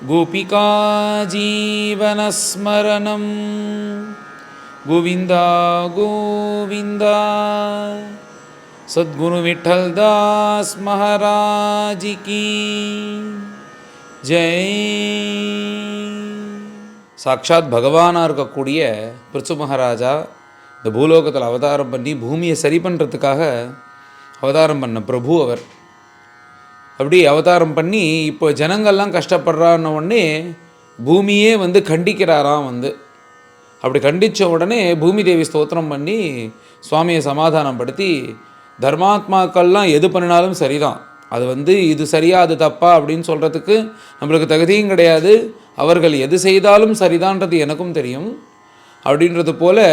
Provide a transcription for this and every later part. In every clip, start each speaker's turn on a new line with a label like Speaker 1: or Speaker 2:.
Speaker 1: गोपिका जीवनस्मरणं गोविन्दा गोविन्दा। सद्गुरु विठ्ठलदास महाराज की जय। சாட்சாத் பகவானாக இருக்கக்கூடிய பிருச்சு மகாராஜா இந்த பூலோகத்தில் அவதாரம் பண்ணி பூமியை சரி பண்ணுறதுக்காக அவதாரம் பண்ண பிரபு அவர். அப்படி அவதாரம் பண்ணி இப்போ ஜனங்கள்லாம் கஷ்டப்படுறான்னு உடனே பூமியே கண்டிக்கிறாராம். அப்படி கண்டித்த உடனே பூமி தேவி ஸ்தோத்திரம் பண்ணி சுவாமியை சமாதானப்படுத்தி, தர்மாத்மாக்கள்லாம் எது பண்ணினாலும் சரிதான், அது இது சரியா அது தப்பா அப்படின்னு சொல்கிறதுக்கு நம்மளுக்கு தகுதியும் கிடையாது, அவர்கள் எது செய்தாலும் சரிதான்றது எனக்கும் தெரியும் அப்படின்றது போல்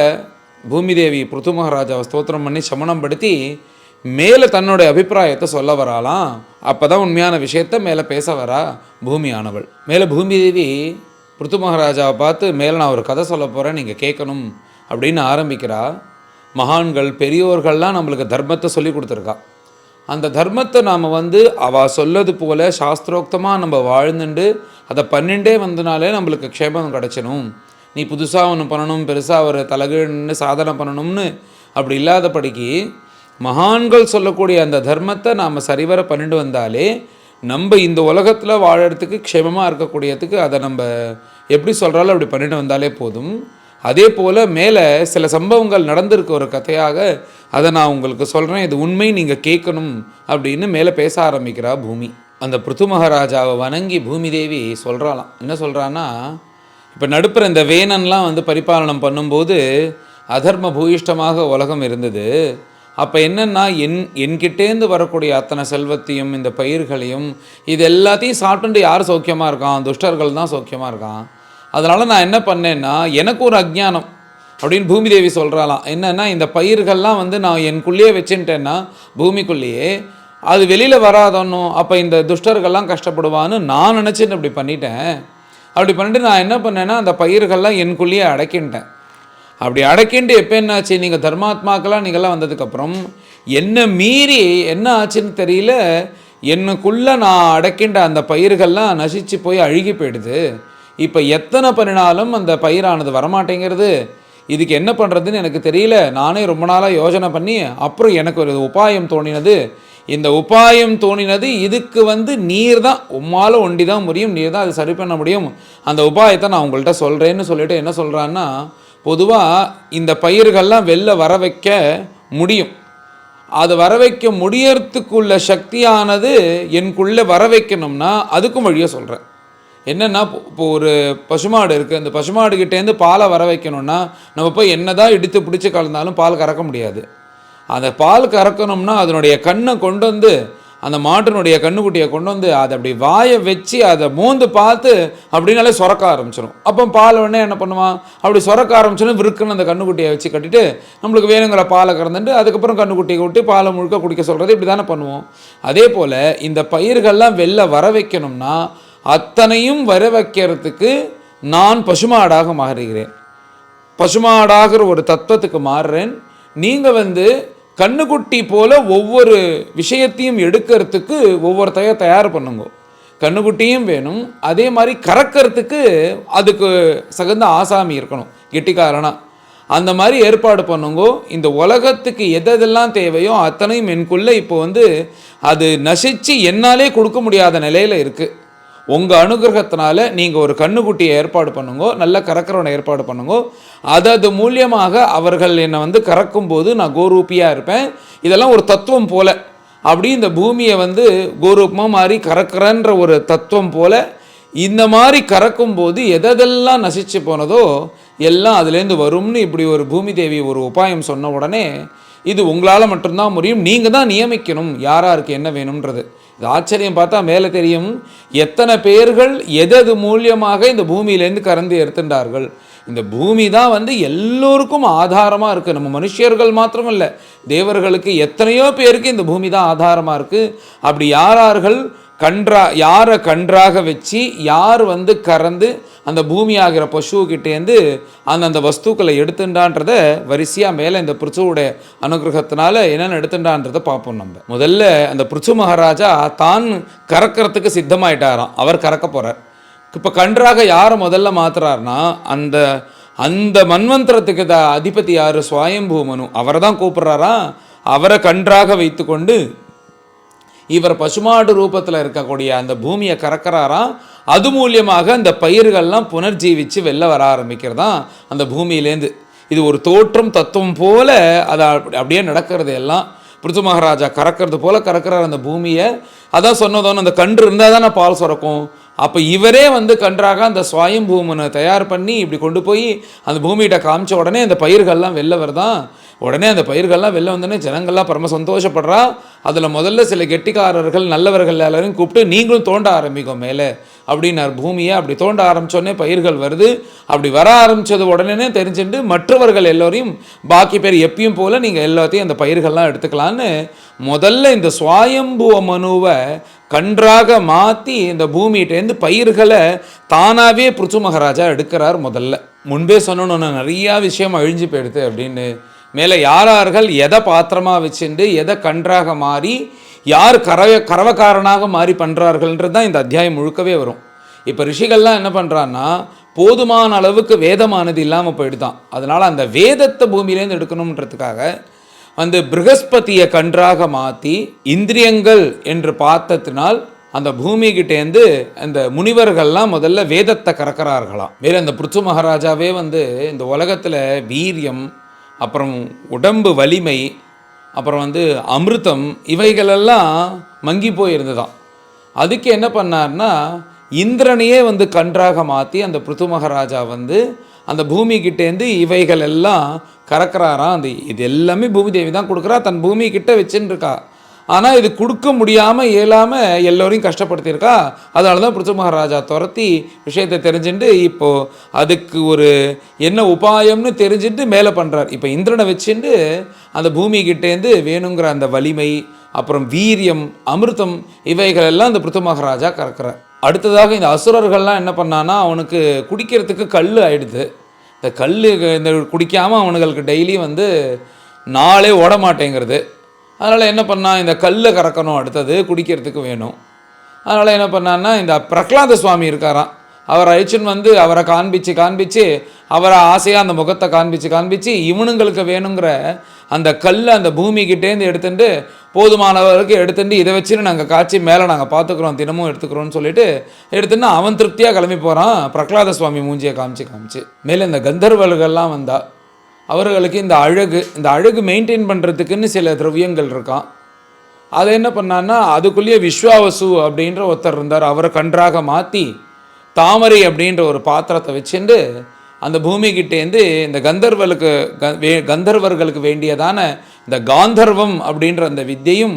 Speaker 1: பூமி தேவி பிருத்து மகாராஜாவை ஸ்தோத்திரம் பண்ணி சமணம் படுத்தி மேலே தன்னுடைய அபிப்பிராயத்தை சொல்ல வராலாம். அப்போ தான் உண்மையான விஷயத்தை மேலே பேச வரா பூமியானவள். மேலே பூமி தேவி பிருத்து மகாராஜாவை பார்த்து, மேலே நான் ஒரு கதை சொல்ல போகிறேன், நீங்கள் கேட்கணும் அப்படின்னு ஆரம்பிக்கிறா. மகான்கள் பெரியோர்கள்லாம் நம்மளுக்கு தர்மத்தை சொல்லி கொடுத்துருக்கா. அந்த தர்மத்தை நாம் அவள் சொல்லது போல் சாஸ்திரோக்தமாக நம்ம வாழ்ந்துட்டு அதை பண்ணிகிட்டே வந்தனாலே நம்மளுக்கு க்ஷேமம் கிடச்சிடும். நீ புதுசாக ஒன்று பண்ணணும், பெருசாக ஒரு தலகுன்னு சாதனை பண்ணணும்னு அப்படி இல்லாதபடிக்கு மகான்கள் சொல்லக்கூடிய அந்த தர்மத்தை நாம் சரிவர பண்ணிட்டு வந்தாலே நம்ம இந்த உலகத்தில் வாழறதுக்கு க்ஷேமமாக இருக்கக்கூடியதுக்கு அதை நம்ம எப்படி சொல்கிறாலும் அப்படி பண்ணிட்டு வந்தாலே போதும். அதே போல் மேலே சில சம்பவங்கள் நடந்திருக்க ஒரு கதையாக அதை நான் உங்களுக்கு சொல்கிறேன், இது உண்மை, நீங்கள் கேட்கணும் அப்படின்னு மேலே பேச ஆரம்பிக்கிறா பூமி. அந்த பிருத்து மகாராஜாவை வணங்கி பூமி தேவி சொல்கிறாளாம். என்ன சொல்கிறான்னா, இப்போ நடுப்புற இந்த வேணன்லாம் பரிபாலனம் பண்ணும்போது அதர்ம பூயிஷ்டமாக உலகம் இருந்தது. அப்போ என்னென்னா என்கிட்டேருந்து வரக்கூடிய அத்தனை செல்வத்தையும் இந்த பயிர்களையும் இது எல்லாத்தையும் சாப்பிட்டுட்டு யார் சௌக்கியமாக இருக்கான்? துஷ்டர்கள் தான் சௌக்கியமாக இருக்கான். அதனால் நான் என்ன பண்ணேன்னா, எனக்கு ஒரு அஜ்ஞானம் அப்படின்னு பூமி தேவி சொல்கிறாலாம். என்னென்னா, இந்த பயிர்கள்லாம் நான் எனக்குள்ளேயே வச்சுட்டேன்னா பூமிக்குள்ளேயே அது வெளியில் வராதோன்னும், அப்போ இந்த துஷ்டர்கள்லாம் கஷ்டப்படுவான்னு நான் நினச்சிட்டு அப்படி பண்ணிட்டேன். அப்படி பண்ணிட்டு நான் என்ன பண்ணேன்னா, அந்த பயிர்கள்லாம் எனக்குள்ளேயே அடக்கின்ட்டேன். அப்படி அடக்கின்ட்டு எப்போ என்னாச்சு, நீங்கள் தர்மாத்மாக்கெல்லாம் நீங்கள்லாம் வந்ததுக்கப்புறம் என்ன மீறி என்ன ஆச்சுன்னு தெரியல, என்னக்குள்ளே நான் அடக்கின்ற அந்த பயிர்கள்லாம் நசிச்சு போய் அழுகி போயிடுது. இப்போ எத்தனை பண்ணினாலும் அந்த பயிரானது வரமாட்டேங்கிறது. இதுக்கு என்ன பண்ணுறதுன்னு எனக்கு தெரியல. நானே ரொம்ப நாளாக யோசனை பண்ணி அப்புறம் எனக்கு ஒரு உபாயம் தோணினது. இந்த உபாயம் தோணினது, இதுக்கு நீர் தான், உம்மால் ஒண்டி தான் முடியும், நீர் தான் அது சரி பண்ண முடியும். அந்த உபாயத்தை நான் உங்கள்கிட்ட சொல்கிறேன்னு சொல்லிட்டு என்ன சொல்கிறான்னா, பொதுவாக இந்த பயிர்கள்லாம் வெளில வர வைக்க முடியும். அது வர வைக்க முடியறதுக்குள்ள சக்தியானது எனக்குள்ளே வர வைக்கணும்னா அதுக்கும் வழியாக சொல்கிறேன். என்னென்னா, இப்போ ஒரு பசுமாடு இருக்குது, அந்த பசுமாடுகிட்டேருந்து பாலை வர வைக்கணும்னா நம்ம போய் என்ன தான் இடித்து பிடிச்சி கலந்தாலும் பால் கறக்க முடியாது. அந்த பால் கறக்கணும்னா அதனுடைய கண்ணை கொண்டு அந்த மாட்டினுடைய கண்ணுக்குட்டியை கொண்டு அதை அப்படி வாயை வச்சு அதை மோந்து பார்த்து அப்படின்னாலே சுரக்க ஆரம்பிச்சிடும். அப்போ பால் உடனே என்ன பண்ணுவான், அப்படி சுரக்க ஆரம்பிச்சோன்னு விருக்குன்னு அந்த கண்ணுக்குட்டியை வச்சு கட்டிட்டு நம்மளுக்கு வேணுங்கிற பாலை கறந்துட்டு அதுக்கப்புறம் கண்ணுக்குட்டியை விட்டு பாலை முழுக்க குடிக்க சொல்கிறது, இப்படி தானே பண்ணுவோம். அதே போல் இந்த பயிர்கள்லாம் வெளில வர வைக்கணும்னா அத்தனையும் வர வைக்கிறதுக்கு நான் பசுமாடாக மாறுகிறேன், பசுமாடாகிற ஒரு தத்துவத்துக்கு மாறுறேன். நீங்கள் கண்ணுக்குட்டி போல் ஒவ்வொரு விஷயத்தையும் எடுக்கிறதுக்கு ஒவ்வொருத்தையும் தயார் பண்ணுங்க. கண்ணுக்குட்டியும் வேணும், அதே மாதிரி கறக்கிறதுக்கு அதுக்கு தகுந்த ஆசாமி இருக்கணும், கெட்டிக்காரனா. அந்த மாதிரி ஏற்பாடு பண்ணுங்க. இந்த உலகத்துக்கு எதெல்லாம் தேவையோ அத்தனையும் எனக்குள்ளே இப்போ அது நசிச்சு என்னாலே கொடுக்க முடியாத நிலையில் இருக்குது. உங்கள் அனுகிரகத்தினால நீங்கள் ஒரு கண்ணுக்குட்டியை ஏற்பாடு பண்ணுங்க, நல்ல கறக்கிறவனை ஏற்பாடு பண்ணுங்க. அது மூலியமாக அவர்கள் என்னை கறக்கும்போது நான் கோரூப்பியாக இருப்பேன். இதெல்லாம் ஒரு தத்துவம் போல். அப்படி இந்த பூமியை கோரூப்பமாக மாதிரி கறக்கிறன்ற ஒரு தத்துவம் போல் இந்த மாதிரி கறக்கும்போது எதெல்லாம் நசிச்சு போனதோ எல்லாம் அதுலேருந்து வரும்னு இப்படி ஒரு பூமி தேவி ஒரு உபாயம் சொன்ன உடனே, இது உங்களால் மட்டும்தான் முடியும், நீங்கள் தான் நியமிக்கணும் யாராருக்கு என்ன வேணும்ன்றது. இது ஆச்சரியம் பார்த்தா மேலே தெரியும், எத்தனை பேர்கள் எது மூலியமாக இந்த பூமியிலேருந்து கறந்து எடுத்துட்டார்கள். இந்த பூமி தான் எல்லோருக்கும் ஆதாரமாக இருக்குது. நம்ம மனுஷர்கள் மாத்திரம் இல்லை, தேவர்களுக்கு எத்தனையோ பேருக்கு இந்த பூமி தான் ஆதாரமாக இருக்குது. அப்படி யாரார்கள் யாரை கன்றாக வச்சு யார் கறந்து அந்த பூமி ஆகிற பசுக்கிட்டேருந்து அந்த வஸ்துக்களை எடுத்துட்டான்றத வரிசையாக மேலே இந்த பிருச்சுவுடைய அனுகிரகத்தினால என்னென்ன எடுத்துட்டான்றதை பார்ப்போம். நம்ம முதல்ல அந்த பிருச்சு மகாராஜா தான் கறக்கிறதுக்கு சித்தமாயிட்டாராம். அவர் கறக்க போகிறார். இப்போ கன்றாக யாரை முதல்ல மாத்துறாருனா அந்த அந்த மன்வந்திரத்துக்கு அதிபதி யார்? சுவாயம்பூ மனு. அவரை தான் கூப்பிட்றாரா. அவரை கன்றாக வைத்து கொண்டு இவர் பசுமாடு ரூபத்தில் இருக்கக்கூடிய அந்த பூமியை கறக்கிறாராம். அது மூலியமாக அந்த பயிர்கள்லாம் புனர்ஜீவிச்சு வெளில வர ஆரம்பிக்கிறதான் அந்த பூமியிலேருந்து. இது ஒரு தோற்றம் தத்துவம் போல அதை அப்படியே நடக்கிறது. எல்லாம் பிருத்து மகாராஜா கறக்கிறது போல கறக்கிறார் அந்த பூமியை. அதான் சொன்னதோன்னு அந்த கன்று இருந்தால் தானே பால் சுரக்கும். அப்போ இவரே வந்து கன்றாக அந்த சுவாயம்பூமனை தயார் பண்ணி இப்படி கொண்டு போய் அந்த பூமியிட்ட காமிச்ச உடனே அந்த பயிர்கள்லாம் வெளில வருதான். உடனே அந்த பயிர்கள்லாம் வெளில வந்தோடனே ஜனங்கள்லாம் பரம சந்தோஷப்படுறா. அதில் முதல்ல சில கெட்டிக்காரர்கள் நல்லவர்கள் எல்லாரையும் கூப்பிட்டு நீங்களும் தோண்ட ஆரம்பிக்கும் மேலே அப்படின்னார் பூமியை. அப்படி தோண்ட ஆரம்பித்தோடனே பயிர்கள் வருது. அப்படி வர ஆரம்பித்தது உடனே தெரிஞ்சுட்டு மற்றவர்கள் எல்லோரையும் பாக்கி பேர் எப்பயும் போல் நீங்கள் எல்லாத்தையும் அந்த பயிர்கள்லாம் எடுத்துக்கலான்னு முதல்ல இந்த சுவாயம்புவ மனுவை கன்றாக மாற்றி இந்த பூமியிட்டேருந்து பயிர்களை தானாகவே பிருத்து மகாராஜா எடுக்கிறார். முதல்ல முன்பே சொன்னோன்னு நிறையா விஷயம் அழிஞ்சு போயிடுது அப்படின்னு. மேலே யாரார்கள் எதை பாத்திரமாக வச்சுட்டு எதை கன்றாக மாறி யார் கறவக்காரனாக மாறி பண்ணுறார்கள்ன்றது தான் இந்த அத்தியாயம் முழுக்கவே வரும். இப்போ ரிஷிகள்லாம் என்ன பண்ணுறான்னா போதுமான அளவுக்கு வேதமானது இல்லாமல் போயிடுதான். அதனால் அந்த வேதத்தை பூமியிலேருந்து எடுக்கணுன்றதுக்காக வந்து ப்ரஹஸ்பதியை கன்றாக மாற்றி இந்திரியங்கள் என்று பார்த்ததினால் அந்த பூமிகிட்டேருந்து அந்த முனிவர்கள்லாம் முதல்ல வேதத்தை கறக்கிறார்களாம். வேறு அந்த பிருத்து மகாராஜாவே வந்து இந்த உலகத்தில் வீரியம், அப்புறம் உடம்பு வலிமை, அப்புறம் வந்து அமிர்தம் இவைகளெல்லாம் மங்கி போயிருந்துதான். அதுக்கு என்ன பண்ணார்னா இந்திரனையே வந்து கன்றாக மாற்றி அந்த பிருத்து மகாராஜா வந்து அந்த பூமிக்கிட்டேருந்து இவைகள் எல்லாம் கறக்கிறாராம். அந்த இது எல்லாமே பூமி தேவி தான் கொடுக்குறா, தன் பூமிக்கிட்ட வச்சுன்னு இருக்கா. ஆனால் இது கொடுக்க முடியாமல் இயலாமல் எல்லோரையும் கஷ்டப்படுத்தியிருக்கா. அதனால தான் பிருத்து மகாராஜா துரத்தி விஷயத்தை தெரிஞ்சுட்டு இப்போது அதுக்கு ஒரு என்ன உபாயம்னு தெரிஞ்சுட்டு மேலே பண்ணுறார். இப்போ இந்திரனை வச்சுட்டு அந்த பூமிக்கிட்டேருந்து வேணுங்கிற அந்த வலிமை, அப்புறம் வீரியம், அமிர்தம் இவைகளெல்லாம் அந்த பிருத்து மகாராஜா கறக்கிறார். அடுத்ததாக இந்த அசுரர்கள்லாம் என்ன பண்ணான்னா அவனுக்கு குடிக்கிறதுக்கு கல் ஆயிடுது. இந்த கல் இந்த குடிக்காமல் அவனுங்களுக்கு டெய்லி வந்து நாளே ஓட மாட்டேங்கிறது. அதனால் என்ன பண்ணால் இந்த கல்லை கறக்கணும், அடுத்தது குடிக்கிறதுக்கு வேணும். அதனால் என்ன பண்ணான்னா இந்த பிரகலாத சுவாமி இருக்காராம், அவரை அழிச்சுன்னு வந்து அவரை காண்பிச்சு அவரை ஆசையாக அந்த முகத்தை காண்பிச்சு இவனுங்களுக்கு வேணுங்கிற அந்த கல்லை அந்த பூமிக்கிட்டேருந்து எடுத்துட்டு போதுமானவருக்கு எடுத்துட்டு இதை வச்சுன்னு நாங்கள் காய்ச்சி மேலே நாங்கள் பார்த்துக்குறோம், தினமும் எடுத்துக்கிறோன்னு சொல்லிட்டு எடுத்துன்னு அவன் திருப்தியாக கிளம்பி போகிறான். பிரகலாத சுவாமி மூஞ்சியை காமிச்சு மேலே இந்த கந்தர்வர்கள்லாம் வந்தால் அவர்களுக்கு இந்த அழகு மெயின்டைன் பண்ணுறதுக்குன்னு சில திரவியங்கள் இருக்கான். அதை என்ன பண்ணான்னா அதுக்குள்ளேயே விஸ்வாவசு அப்படின்ற ஒருத்தர் இருந்தார். அவரை கன்றாக மாற்றி தாமரை அப்படின்ற ஒரு பாத்திரத்தை வச்சுட்டு அந்த பூமிக்கிட்டேருந்து இந்த கந்தர்வர்களுக்கு வேண்டியதான இந்த காந்தர்வம் அப்படின்ற அந்த வித்தையும்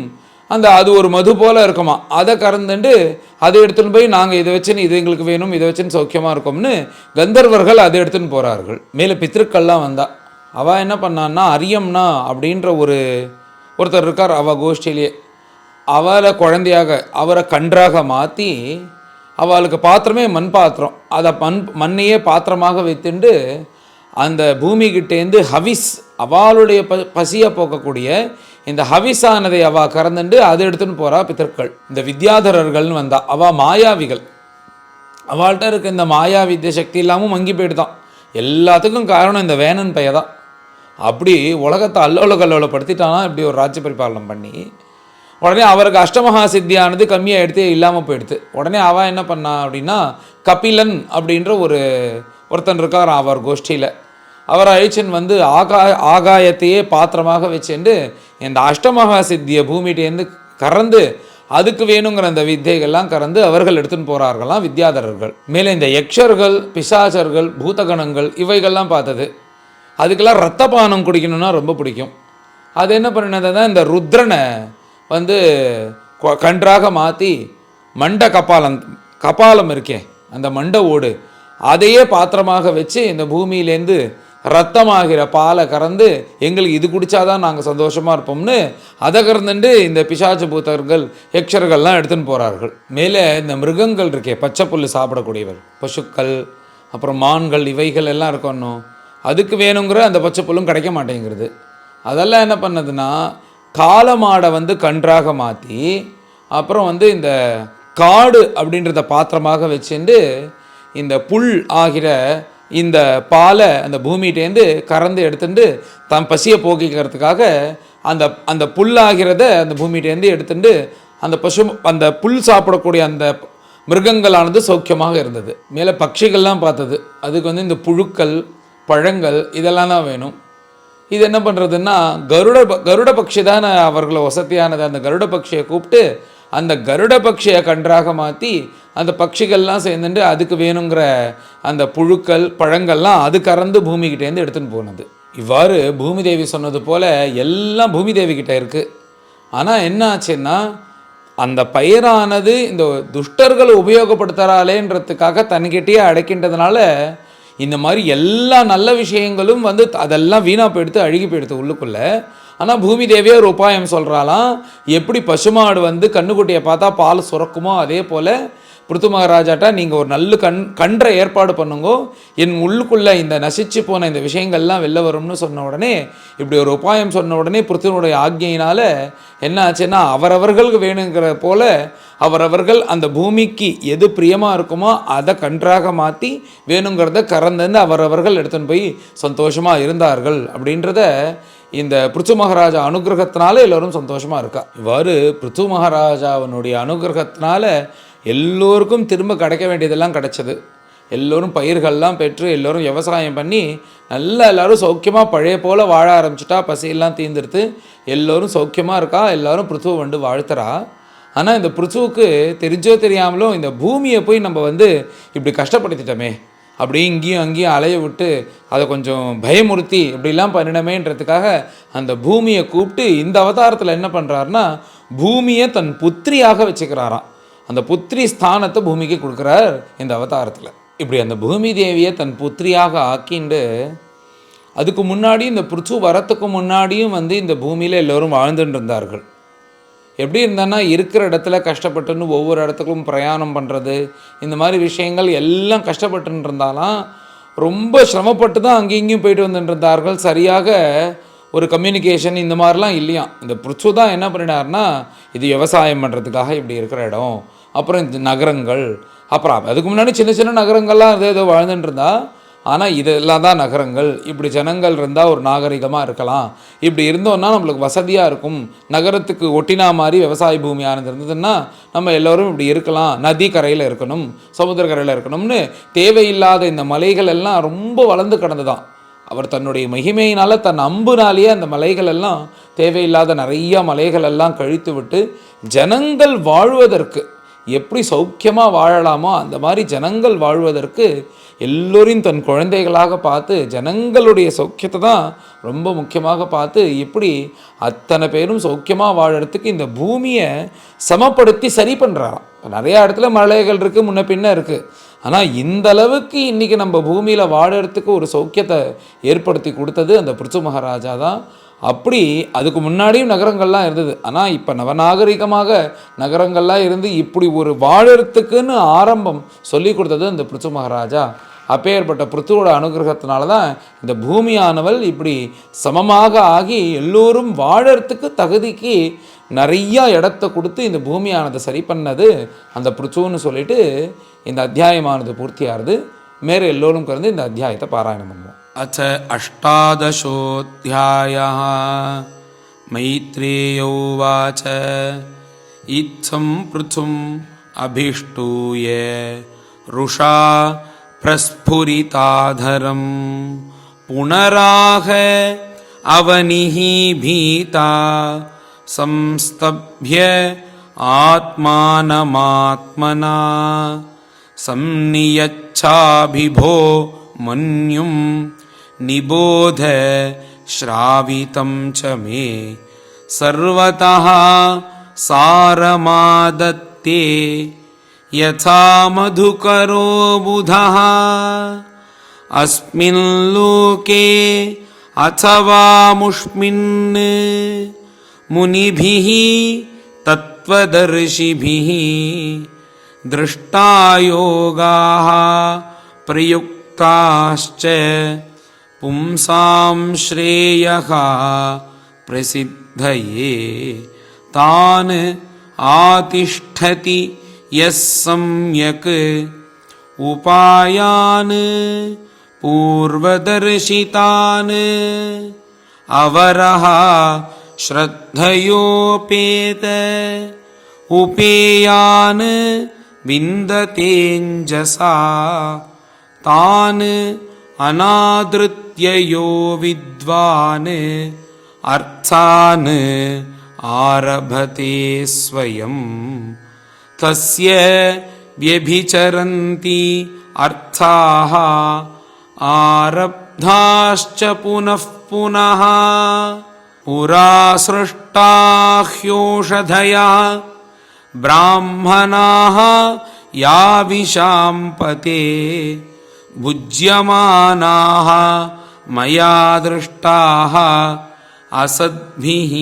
Speaker 1: அது ஒரு மது போல் இருக்குமா, அதை கறந்துட்டு அதை எடுத்துன்னு போய் நாங்கள் இதை வச்சுன்னு இது எங்களுக்கு வேணும், இதை வச்சுன்னு சௌக்கியமாக இருக்கோம்னு கந்தர்வர்கள் அதை எடுத்துன்னு போகிறார்கள். மேலே பித்திருக்கள்லாம் வந்தா அவள் என்ன பண்ணான்னா அரியம்னா அப்படின்ற ஒருத்தர் இருக்கார் அவள் கோஷ்டிலேயே. அவளை குழந்தையாக அவரை கன்றாக மாற்றி அவளுக்கு பாத்திரமே மண் பாத்திரம், அதை மண்ணையே பாத்திரமாக வைத்துண்டு அந்த பூமிக்கிட்டேருந்து ஹவிஸ் அவளுடைய பசியை போக்கக்கூடிய இந்த ஹவிஸானதை அவள் கறந்துண்டு அதை எடுத்துன்னு போகிறா பித்தர்கள். இந்த வித்யாதரர்கள்னு வந்தா அவள் மாயாவிகள். அவள்கிட்ட இருக்க இந்த மாயா வித்ய சக்தி இல்லாமல் மங்கி போயிடுதான். எல்லாத்துக்கும் காரணம் இந்த வேணன் பைய தான். அப்படி உலகத்தை அல்லோலப்படுத்திட்டானா இப்படி ஒரு ராஜ்ய பரிபாலனம் பண்ணி உடனே அவருக்கு அஷ்டமகா சித்தியானது கம்மியாக எடுத்து இல்லாமல் போயிடுது. உடனே அவன் என்ன பண்ணா அப்படின்னா கபிலன் அப்படின்ற ஒருத்தன் இருக்கார் அவர் கோஷ்டியில். அவர் அழிச்சன் வந்து ஆகாயத்தையே பாத்திரமாக வச்சுட்டு இந்த அஷ்டமகா சித்தியை பூமியிட்டேருந்து கறந்து அதுக்கு வேணுங்கிற அந்த வித்தைகள்லாம் கறந்து அவர்கள் எடுத்துன்னு போகிறார்களாம் வித்யாதரர்கள். மேலே இந்த யக்ஷர்கள், பிசாசர்கள், பூதகணங்கள் இவைகள்லாம் பார்த்தது. அதுக்கெல்லாம் ரத்தபானம் குடிக்கணும்னா ரொம்ப பிடிக்கும். அது என்ன பண்ணினதுன்னா இந்த ருத்ரனை வந்து கன்றாக மாற்றி மண்ட கபாலம் இருக்கே அந்த மண்ட ஓடு அதையே பாத்திரமாக வச்சு இந்த பூமியிலேருந்து ரத்தமாகிற பாலை கறந்து எங்களுக்கு இது குடித்தாதான் நாங்கள் சந்தோஷமாக இருப்போம்னு அதை கறந்துட்டு இந்த பிசாசு பூத்தர்கள் யக்ஷர்கள்லாம் எடுத்துன்னு போகிறார்கள். மேலே இந்த மிருகங்கள் இருக்கே பச்சை புல் சாப்பிடக்கூடியவர், பசுக்கள், அப்புறம் மான்கள் இவைகள் எல்லாம் இருக்கணும். அதுக்கு வேணுங்கிற அந்த பச்சை புல்லும் கிடைக்க மாட்டேங்கிறது. அதெல்லாம் என்ன பண்ணதுன்னா காலமாடை வந்து கன்றாக மாற்றி அப்புறம் வந்து இந்த காடு அப்படின்றத பாத்திரமாக வச்சுட்டு இந்த புல் ஆகிற இந்த பாலை அந்த பூமிகிட்டேருந்து கறந்து எடுத்துட்டு தான் பசியை போக்கிக்கிறதுக்காக அந்த புல்லாகிறத அந்த பூமிகிட்டேருந்து எடுத்துட்டு அந்த புல் சாப்பிடக்கூடிய அந்த மிருகங்களானது சௌக்கியமாக இருந்தது. மேலே பட்சிகள்லாம் பார்த்தது, அதுக்கு இந்த புழுக்கள் பழங்கள் இதெல்லாம் தான் வேணும். இது என்ன பண்ணுறதுன்னா கருட பட்சி தான் அவர்களை வசதியானது. அந்த கருட பட்சியை கூப்பிட்டு அந்த கருட பட்சியை கன்றாக மாற்றி அந்த பட்சிகள்லாம் சேர்ந்துட்டு அதுக்கு வேணுங்கிற அந்த புழுக்கள் பழங்கள்லாம் அது கறந்து பூமிக்கிட்டேருந்து எடுத்துன்னு போனது. இவ்வாறு பூமி தேவி சொன்னது போல் எல்லாம் பூமி தேவி கிட்டே இருக்குது. ஆனால் என்ன ஆச்சுன்னா அந்த பயிரானது இந்த துஷ்டர்களை உபயோகப்படுத்துகிறாளேன்றதுக்காக தன்கிட்டயே அடைக்கின்றதுனால இந்த மாதிரி எல்லா நல்ல விஷயங்களும் அதெல்லாம் வீணாக போயிடுத்து, அழுகி போயிடுத்து உள்ளுக்குள்ளே. ஆனால் பூமி தேவியே ஒரு உபாயம் சொல்கிறாலாம், எப்படி பசுமாடு கண்ணுக்குட்டியை பார்த்தா பால் சுரக்குமோ அதே போல் பிருத்து மகாராஜாட்டா நீங்கள் ஒரு நல்ல கன்றை ஏற்பாடு பண்ணுங்கோ, என் உள்ளுக்குள்ளே இந்த நசிச்சு போன இந்த விஷயங்கள்லாம் வெளில வரும்னு சொன்ன உடனே, இப்படி ஒரு உபாயம் சொன்ன உடனே பிருத்துனுடைய ஆக்ஞையினால் என்ன ஆச்சுன்னா அவரவர்களுக்கு வேணுங்கிற போல் அவரவர்கள் அந்த பூமிக்கு எது பிரியமாக இருக்குமோ அதை கன்றாக மாற்றி வேணுங்கிறத கறந்து அவரவர்கள் எடுத்துன்னு போய் சந்தோஷமாக இருந்தார்கள். அப்படின்றத இந்த பிருத்து மகாராஜா அனுகிரகத்தினால எல்லோரும் சந்தோஷமாக இருக்கா. இவ்வாறு பிருத்து மகாராஜாவினுடைய அனுகிரகத்தினால எல்லோருக்கும் திரும்ப கிடைக்க வேண்டியதெல்லாம் கிடைச்சது. எல்லோரும் பயிர்கள்லாம் பெற்று எல்லோரும் விவசாயம் பண்ணி நல்லா எல்லோரும் சௌக்கியமாக பழைய போல் வாழ ஆரம்பிச்சிட்டா. பசியெல்லாம் தீர்ந்துடுத்து எல்லோரும் சௌக்கியமாக இருக்கா. எல்லோரும் பிருத்துவை வாழ்த்துறா. ஆனால் இந்த பிருத்துவுக்கு தெரிஞ்சோ தெரியாமலும் இந்த பூமியை போய் நம்ம இப்படி கஷ்டப்படுத்திட்டோமே, அப்படி இங்கேயும் அங்கேயும் அலைய விட்டு அதை கொஞ்சம் பயமுறுத்தி இப்படிலாம் பண்ணினமேன்றதுக்காக அந்த பூமியை கூப்பிட்டு இந்த அவதாரத்தில் என்ன பண்ணுறாருன்னா பூமியை தன் புத்திரியாக வச்சுக்கிறாராம். அந்த புத்திரி ஸ்தானத்தை பூமிக்கு கொடுக்குறார் இந்த அவதாரத்தில். இப்படி அந்த பூமி தேவியை தன் புத்திரியாக ஆக்கிண்டு அதுக்கு முன்னாடி இந்த பிருத்து வரத்துக்கு முன்னாடியும் இந்த பூமியில் எல்லோரும் வாழ்ந்துட்டு இருந்தார்கள். எப்படி இருந்தான்னா இருக்கிற இடத்துல கஷ்டப்பட்டுன்னு ஒவ்வொரு இடத்துக்கும் பிரயாணம் பண்ணுறது இந்த மாதிரி விஷயங்கள் எல்லாம் கஷ்டப்பட்டுன்னு இருந்தாலும் ரொம்ப சிரமப்பட்டு தான் அங்கேயும் இங்கேயும் போயிட்டு வந்துட்டு இருந்தார்கள். சரியாக ஒரு கம்யூனிகேஷன் இந்த மாதிரிலாம் இல்லையா. இந்த பிருத்து தான் என்ன பண்ணினார்னா இது விவசாயம் பண்ணுறதுக்காக இப்படி இருக்கிற இடம், அப்புறம் இந்த நகரங்கள், அப்புறம் அதுக்கு முன்னாடி சின்ன சின்ன நகரங்கள்லாம் ஏதோ வாழ்ந்துட்டு இருந்தா. ஆனால் இதெல்லாம் தான் நகரங்கள். இப்படி ஜனங்கள் இருந்தால் ஒரு நாகரிகமாக இருக்கலாம், இப்படி இருந்தோன்னா நம்மளுக்கு வசதியாக இருக்கும். நகரத்துக்கு ஒட்டினா மாதிரி விவசாய பூமியானது இருந்ததுன்னா நம்ம எல்லோரும் இப்படி இருக்கலாம். நதி கரையில் இருக்கணும், சமுத்திர கரையில் இருக்கணும்னு தேவையில்லாத இந்த மலைகள் எல்லாம் ரொம்ப வளர்ந்து கிடந்து தான் அவர் தன்னுடைய மகிமையினால் தன் அம்புனாலேயே அந்த மலைகள் எல்லாம் தேவையில்லாத நிறைய மலைகள் எல்லாம் கழித்து விட்டு ஜனங்கள் வாழ்வதற்கு எப்படி சௌக்கியமாக வாழலாமோ அந்த மாதிரி ஜனங்கள் வாழ்வதற்கு எல்லோரையும் தன் குழந்தைகளாக பார்த்து ஜனங்களுடைய சௌக்கியத்தை தான் ரொம்ப முக்கியமாக பார்த்து இப்படி அத்தனை பேரும் சௌக்கியமாக வாழறதுக்கு இந்த பூமியை சமப்படுத்தி சரி பண்ணுறாராம். நிறையா இடத்துல மலைகள் இருக்குது, முன்ன பின்ன இருக்குது. ஆனால் இந்த அளவுக்கு இன்றைக்கி நம்ம பூமியில் வாழறதுக்கு ஒரு சௌக்கியத்தை ஏற்படுத்தி கொடுத்தது அந்த பிருத்து மகாராஜா தான். அப்படி அதுக்கு முன்னாடியும் நகரங்கள்லாம் இருந்தது. ஆனால் இப்போ நவநாகரிகமாக நகரங்கள்லாம் இருந்து இப்படி ஒரு வாழறதுக்குன்னு ஆரம்பம் சொல்லி கொடுத்தது அந்த பிருத்து மகாராஜா. அப்பேற்பட்ட பிருத்துவோட அனுகிரகத்தினால தான் இந்த பூமியானவள் இப்படி சமமாக ஆகி எல்லோரும் வாழறதுக்கு தகுதிக்கு நிறையா இடத்த கொடுத்து இந்த பூமியானதை சரி பண்ணது அந்த பிருத்துன்னு சொல்லிட்டு இந்த அத்தியாயமானது பூர்த்தியாகிறது. மேலே எல்லோரும் கலந்து இந்த அத்தியாயத்தை பாராயணம் பண்ணுவோம். அச்ச அஷ்டாதசோऽध्यायः மைத்ரேய உவாச இத்தம் பிருத்தும் அபிஷ்டூய ருஷா பிரஸ்புரிதாதரம் புனராக அவனிஹ பீதா சம்ஸ்தப்ய ஆத்மானமாத்மனா சம்நியச்சாபிபோ மன்யும் நிபோத ஸ்ராவிதம் ச மே சர்வதः சாரமாதத்தே யதா மதுகரோ புதः அஸ்மின் லோகே அथवा முஷ்மின் முனிபிः தத்வதர்ஷிபிः திருஷ்டாயோகாः பிரயுக்தாஸ்ச பும்சாம் ஸ்ரேயः பிரசித்தயே தான் ஆதிஷ்டதி யஸ் சம்யக் उपायान् पूर्वदर्शितान् अवरः श्रद्धयोपेत उपेयान् विन्दतेञ्जसा तान् अनादृत्य यो विद्वान् अर्थान् आरभते स्वयं तस्य व्यभिचरन्ति अर्थाः आरब्धाश्च पुनः पुनः पुरा सृष्टाः ह्योषधयः ब्राह्मणाः याविशाम्पते भुज्यमानाः मया दृष्टाः असद्भिः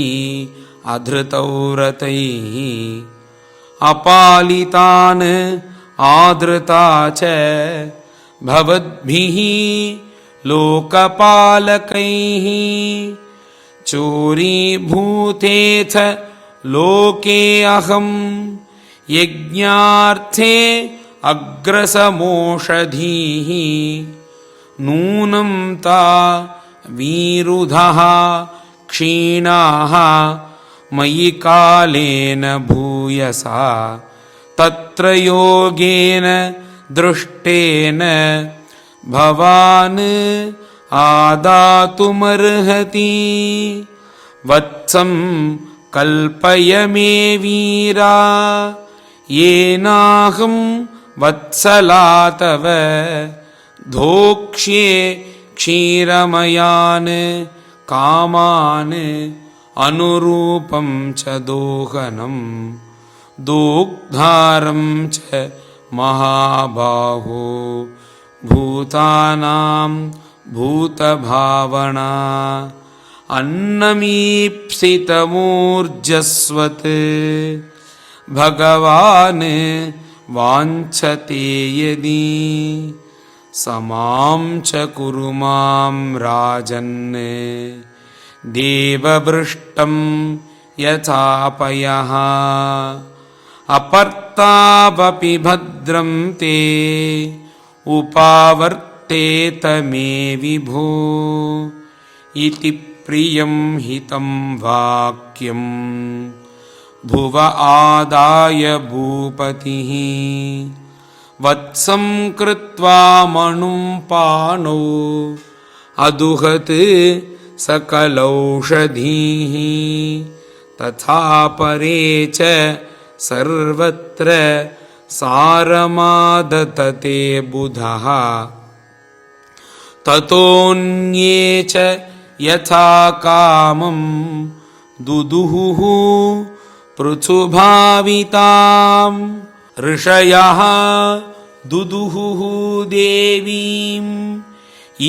Speaker 1: अधृतव्रतैः अपालितान् आदृता च भवद्भिः लोकपालकैः चोरीभूतेऽथ लोके अहम् यज्ञार्थे अग्रसमोषधीः नूनं ता वीरुधः क्षीणाः मयि कालेन भूयसा तत्र योगेन दृष्टेन भवान् आदातुमर्हति वत्सं कल्पय मे वीरा येनाहं वत्सला तव धोक्ष्ये क्षीरमयान् कामान् अनुरूपं च दोहनं दोग्धारं च महाबाहो भूतानां भूतभावना अन्नमीप्सितमूर्जस्वत् भगवान् वाञ्छते यदि समां च कुरु मां राजन् देवभृष्टं यथापयः अपर्तावपि भद्रं ते उपावर्तेत मे विभो इति प्रियं हितं वाक्यं भुव आदाय भूपतिः वत्सं कृत्वा मनुं पाणौ अदुहत् सकलौषधीः तथा परे च सर्वत्र सारमादतते बुधः ततोऽन्ये च यथा कामं दुदुहुः पृथुभावितां ऋषयः दुदुहुः देवीम्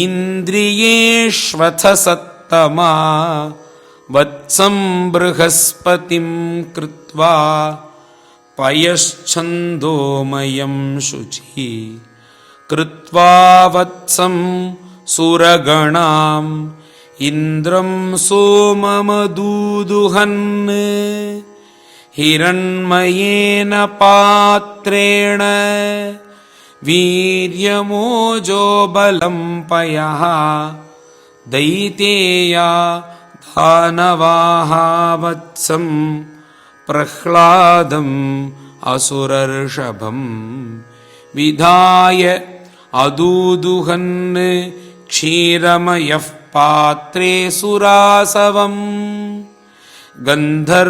Speaker 1: इन्द्रियेष्वथ सत्तमा वत्सं बृहस्पतिं कृत्वा पयश्छन्दोमयं शुचि कृत्वा वत्सं सुरगणाम् इन्द्रं सोममदूदुहन् हिरण्मयेन पात्रेण वीर्यमोजो बलं पयः दैतेया दानवाः वत्सं प्रह्लादम् असुरर्षभं विधाय अदूदुहन् क्षीरमयः पात्रे सुरासवम् गन्धर्वाप्सरसो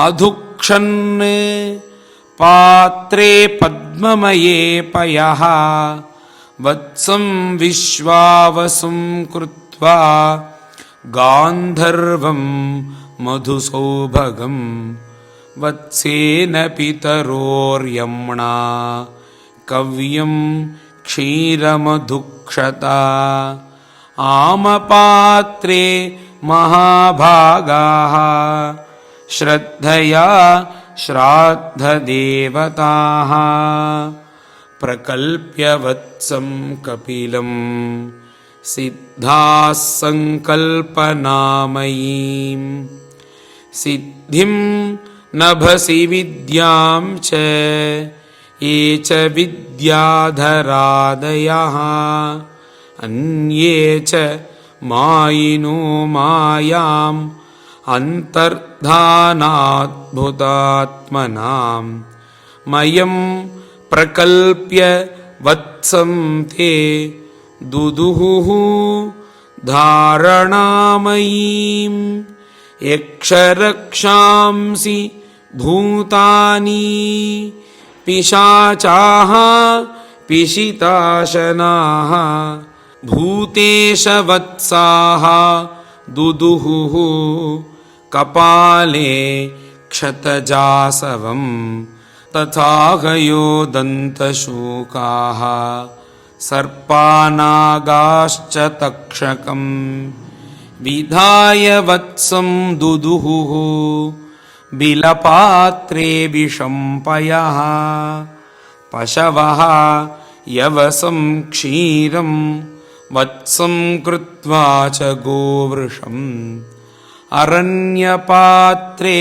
Speaker 1: अधुक्षन् पात्रे पद्ममये पयः वत्सं विश्वावसुं कृत्वा गान्धर्वं मधुसौभगं वत्सेन पितरोर्यम्णा कव्यं क्षीरमधुक्षता आमपात्रे महाभागाः श्रद्धया श्राद्धदेवताः प्रकल्प्य वत्सं कपिलं सिद्धाः संकल्पनामयीं सिद्धिं नभसि विद्यां च ये च विद्याधरादयः अन्ये च मायिनो मायाम् अन्तर्धानाद्भुतात्मनां मयं प्रकल्प्य वत्सं ते दुदुहुः धारणामयीं यक्षरक्षांसि भूतानि पिशाचाः पिशिताशनाः भूतेशवत्साः दुदुहुः कपाले क्षतजासवं तथा गयो दन्तशूकाः सर्पानागाश्च तक्षकं विधाय वत्सं दुदुहुः बिलपात्रे विशम्पयः पशवः यवसं क्षीरं वत्सं कृत्वा च गोवृषम् अरण्यपात्रे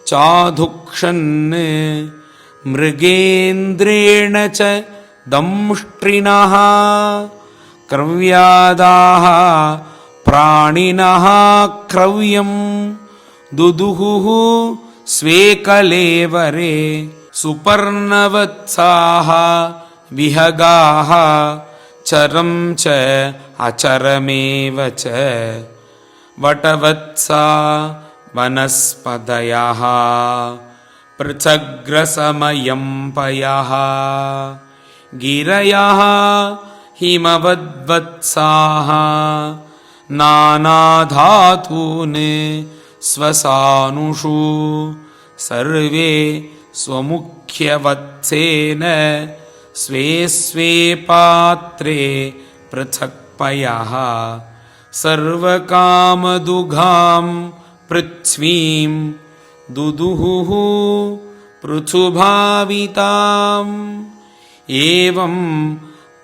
Speaker 1: चाधुक्षन् मृगेन्द्रेण च दंष्ट्रिणः क्रव्यादाः प्राणिनः क्रव्यं दुदुहुः स्वे कलेवरे सुपर्णवत्साः विहगाः चरं च अचरमेव च वटवत्सा वनस्पतयः पृथग्रसमयं पयः गिरयः हिमवद्वत्साः नानाधातून् स्वसानुषु सर्वे स्वमुख्यवत्सेन स्वे स्वे पात्रे पृथक्पयः सर्वकामदुघां पृथ्वीं दुदुहुः पृथुभाविताम् एवं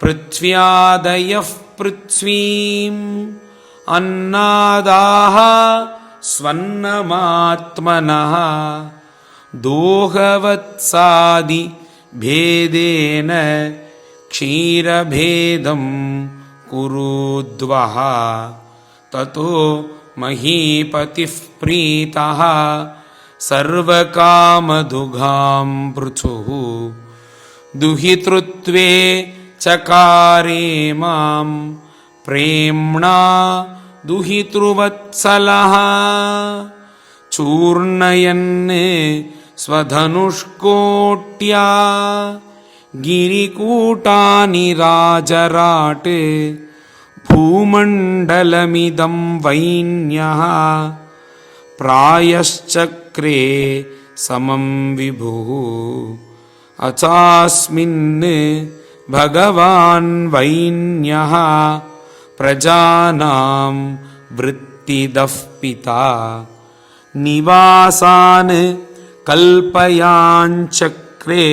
Speaker 1: पृथ्व्यादयः पृथ्वीम् अन्नादाः स्वन्नमात्मनः दोहवत्सादि भेदेन क्षीरभेदं कुरुद्वः ततो महीपतिः प्रीतः सर्वकामदुघां पृथुः दुहितृत्वे चकारे मां प्रेम्णा दुहितृवत्सलः चूर्णयन् स्वधनुष्कोट्या गिरिकूटानि राजराट् भूमण्डलमिदं वैन्यः प्रायश्चक्रे समं विभुः अचास्मिन् भगवान् वैन्यः प्रजानां वृत्तिदः पिता निवासान् कल्पयाञ्चक्रे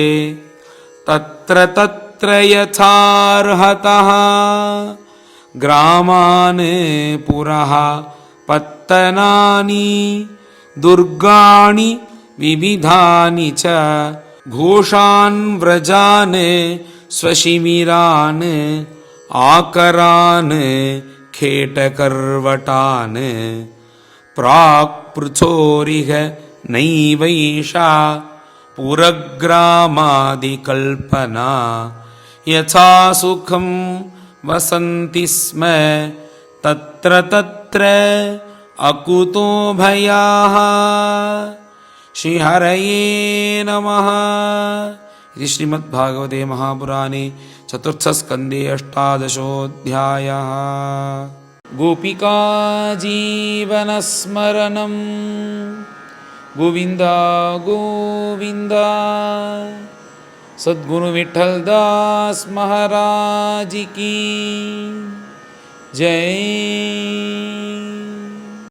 Speaker 1: तत्र तत्र यथार्हतः ग्रामान् पुरः पत्तनानि दुर्गाणि विविधानि च घोषान् व्रजान् स्वशिबिरान् आकरान् खेटकर्वटान् प्राक्पृथोरिह नैवैषा पुरग्रामादिकल्पना यथा सुखं वसन्ति स्म तत्र तत्र अकुतो भयाः श्रीहरये नमः। इति श्रीमद्भागवते महापुराणे चतुर्थस्कन्धे अष्टादशोऽध्यायः। गोपिका जीवनस्मरणं गोविन्द गोविन्द। सद्गुरु विठ्ठलदास महाराज की जय।